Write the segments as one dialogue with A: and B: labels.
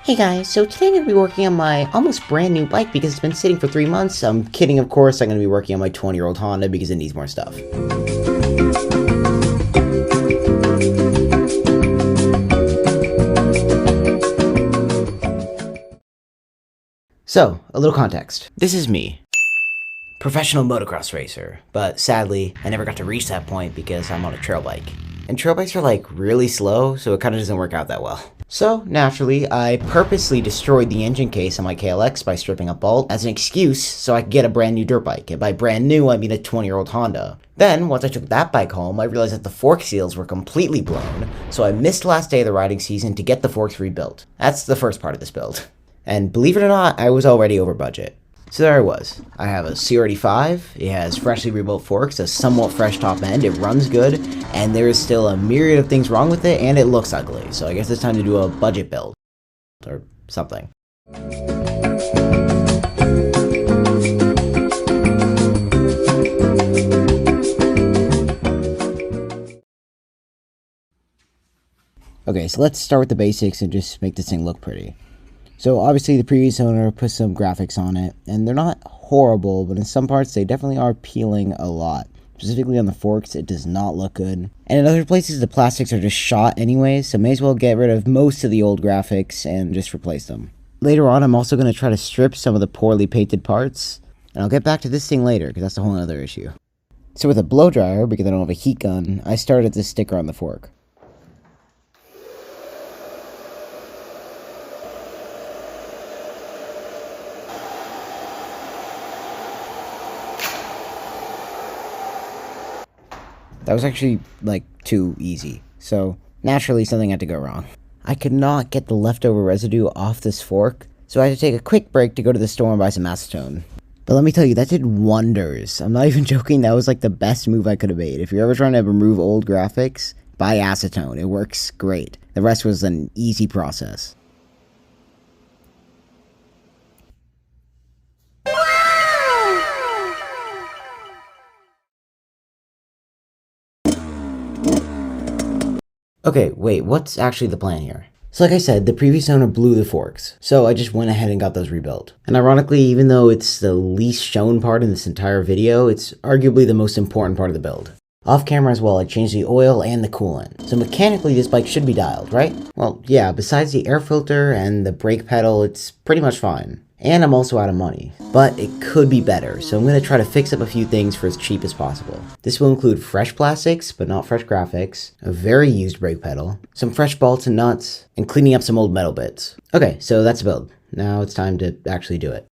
A: Hey guys, so today I'm going to be working on my almost brand new bike because it's been sitting for 3 months. I'm kidding, of course. I'm going to be working on my 20-year-old Honda because it needs more stuff. So, a little context. This is me. Professional motocross racer, but sadly, I never got to reach that point because I'm on a trail bike. And trail bikes are like really slow, so it kind of doesn't work out that well. So, naturally, I purposely destroyed the engine case on my KLX by stripping a bolt as an excuse so I could get a brand new dirt bike. And by brand new, I mean a 20-year-old Honda. Then, once I took that bike home, I realized that the fork seals were completely blown, so I missed the last day of the riding season to get the forks rebuilt. That's the first part of this build. And believe it or not, I was already over budget. So there I was. I have a CR85, it has freshly rebuilt forks, a somewhat fresh top end, it runs good, and there is still a myriad of things wrong with it, and it looks ugly. So I guess it's time to do a budget build. Or something. Okay, so let's start with the basics and just make this thing look pretty. So obviously the previous owner put some graphics on it, and they're not horrible, but in some parts they definitely are peeling a lot. Specifically on the forks, it does not look good. And in other places the plastics are just shot anyways, so may as well get rid of most of the old graphics and just replace them. Later on I'm also going to try to strip some of the poorly painted parts, and I'll get back to this thing later because that's a whole other issue. So with a blow dryer, because I don't have a heat gun, I started this sticker on the fork. That was actually, like, too easy. So, naturally, something had to go wrong. I could not get the leftover residue off this fork, so I had to take a quick break to go to the store and buy some acetone. But let me tell you, that did wonders. I'm not even joking, that was like the best move I could have made. If you're ever trying to remove old graphics, buy acetone. It works great. The rest was an easy process. Okay, wait, what's actually the plan here? So like I said, the previous owner blew the forks, so I just went ahead and got those rebuilt. And ironically, even though it's the least shown part in this entire video, it's arguably the most important part of the build. Off camera as well, I changed the oil and the coolant. So mechanically, this bike should be dialed, right? Well, yeah, besides the air filter and the brake pedal, it's pretty much fine. And I'm also out of money. But it could be better, so I'm going to try to fix up a few things for as cheap as possible. This will include fresh plastics, but not fresh graphics, a very used brake pedal, some fresh bolts and nuts, and cleaning up some old metal bits. Okay, so that's a build. Now it's time to actually do it.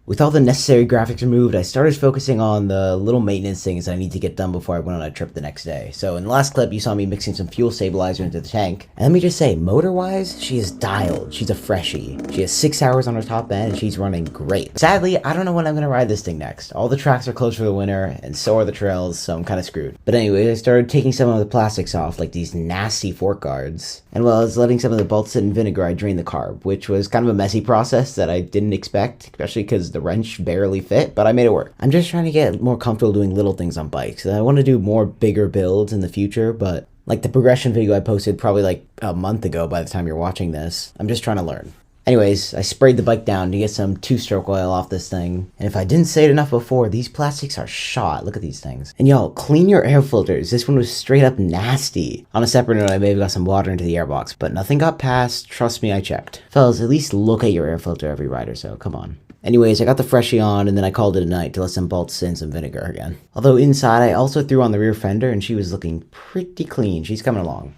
A: With all the necessary graphics removed, I started focusing on the little maintenance things I need to get done before I went on a trip the next day. So in the last clip, you saw me mixing some fuel stabilizer into the tank. And let me just say, motor-wise, she is dialed. She's a freshie. She has 6 hours on her top end, and she's running great. Sadly, I don't know when I'm going to ride this thing next. All the tracks are closed for the winter, and so are the trails, so I'm kind of screwed. But anyways, I started taking some of the plastics off, like these nasty fork guards. And while I was letting some of the bolts sit in vinegar, I drained the carb, which was kind of a messy process that I didn't expect, especially because the wrench barely fit, but I made it work. I'm just trying to get more comfortable doing little things on bikes. I want to do more bigger builds in the future, but like the progression video I posted probably like a month ago by the time you're watching this, I'm just trying to learn. Anyways, I sprayed the bike down to get some 2-stroke oil off this thing. And if I didn't say it enough before, these plastics are shot. Look at these things. And y'all, clean your air filters. This one was straight up nasty. On a separate note, I may have got some water into the airbox, but nothing got past. Trust me, I checked. Fellas, at least look at your air filter every ride or so. Come on. Anyways, I got the freshie on, and then I called it a night to let some bolts sit in some vinegar again. Although inside, I also threw on the rear fender, and she was looking pretty clean. She's coming along.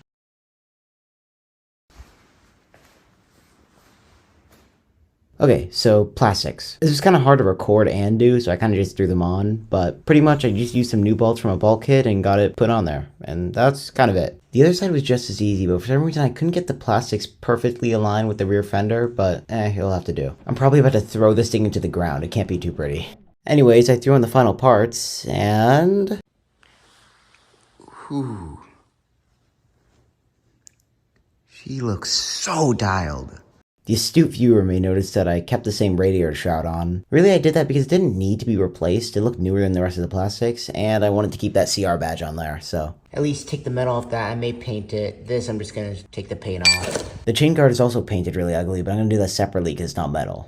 A: Okay, so plastics. This was kind of hard to record and do, so I kind of just threw them on, but pretty much I just used some new bolts from a bulk kit and got it put on there, and that's kind of it. The other side was just as easy, but for some reason I couldn't get the plastics perfectly aligned with the rear fender, but it'll have to do. I'm probably about to throw this thing into the ground, it can't be too pretty. Anyways, I threw in the final parts, and... Whew. She looks so dialed. The astute viewer may notice that I kept the same radiator shroud on. Really, I did that because it didn't need to be replaced. It looked newer than the rest of the plastics, and I wanted to keep that CR badge on there, so. At least take the metal off that. I may paint it. This, I'm just gonna take the paint off. The chain guard is also painted really ugly, but I'm gonna do that separately because it's not metal.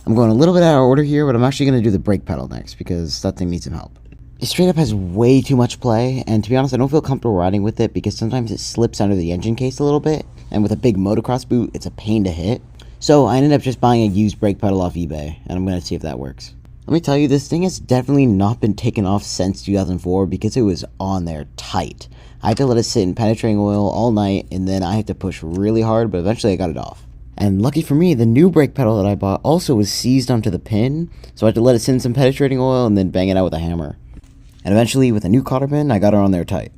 A: I'm going a little bit out of order here, but I'm actually gonna do the brake pedal next because that thing needs some help. It straight up has way too much play, and to be honest, I don't feel comfortable riding with it because sometimes it slips under the engine case a little bit, and with a big motocross boot, it's a pain to hit. So I ended up just buying a used brake pedal off eBay, and I'm going to see if that works. Let me tell you, this thing has definitely not been taken off since 2004 because it was on there tight. I had to let it sit in penetrating oil all night, and then I had to push really hard, but eventually I got it off. And lucky for me, the new brake pedal that I bought also was seized onto the pin, so I had to let it sit in some penetrating oil and then bang it out with a hammer. And eventually, with a new cotter pin, I got her on there tight.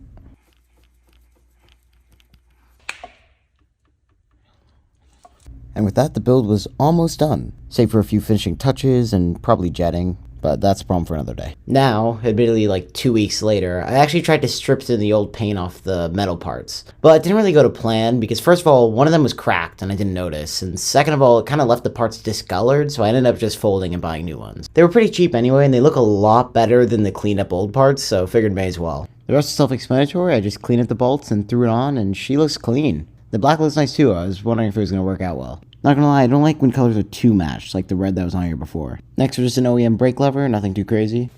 A: And with that, the build was almost done, save for a few finishing touches and probably jetting, but that's a problem for another day. Now, admittedly like 2 weeks later, I actually tried to strip through the old paint off the metal parts. But it didn't really go to plan because first of all, one of them was cracked and I didn't notice, and second of all, it kind of left the parts discolored, so I ended up just folding and buying new ones. They were pretty cheap anyway, and they look a lot better than the cleaned up old parts, so figured may as well. The rest is self-explanatory. I just cleaned up the bolts and threw it on, and she looks clean. The black looks nice too. I was wondering if it was going to work out well. Not gonna lie, I don't like when colors are too matched, like the red that was on here before. Next was just an OEM brake lever, nothing too crazy.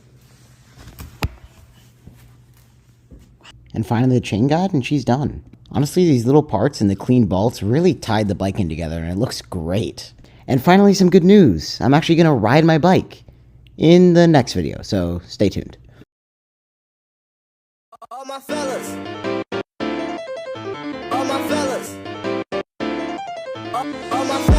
A: And finally the chain guide, and she's done. Honestly, these little parts and the clean bolts really tied the bike in together, and it looks great. And finally, some good news. I'm actually gonna ride my bike in the next video, so stay tuned.
B: All my fellas. All my fellas. All my fellas.